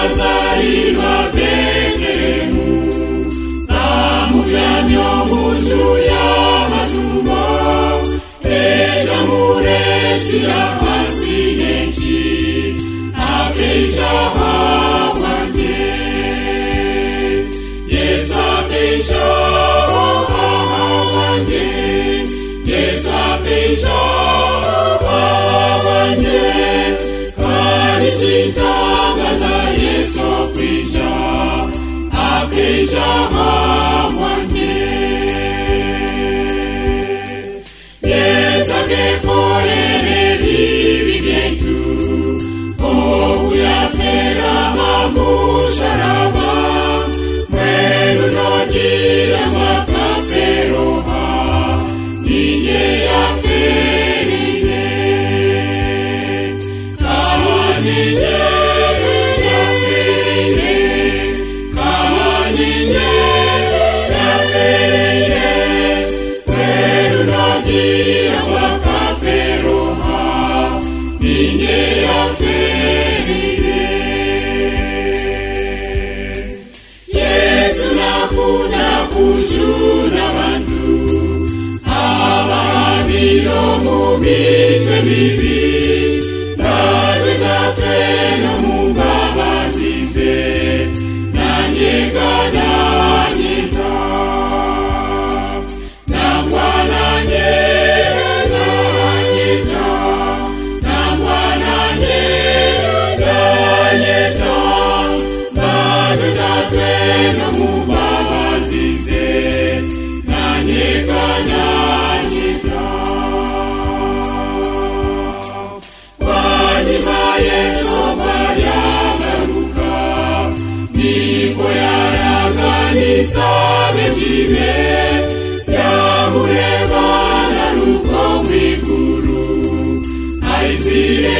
azalirwa Betelehemu, bamuryamyo mu nzu y'amatungo, ejo muresira hasi henshi akejaha wanjye. Yesu akejaha wanjye, Yesu akejaha wanjye, kandi ikitangaza Yesu akejaha wanjye. Yesu akekorere bibi byetu, obuyafera musharaba, mwenu nogira makaferoha, ninye yaferire, kama ninye yaferire, kama ninye yaferire, mwenu nogira makaferoha, ninye yaferire. Yesu nakunda kujuna bantu ababiro mu mitwe mibi, natwe tatwe no mu mbabazi ze, nanjye kananyita, nangwa nanjye nanyita, nangwa nanjye nanyita, natwe tatwe no mu mbabazi ze, nanjye kananyita. Wanyuma Yesu yagaruka, niko yaraganisa bejibe, yamureba na ruko mw'iguru, ayizire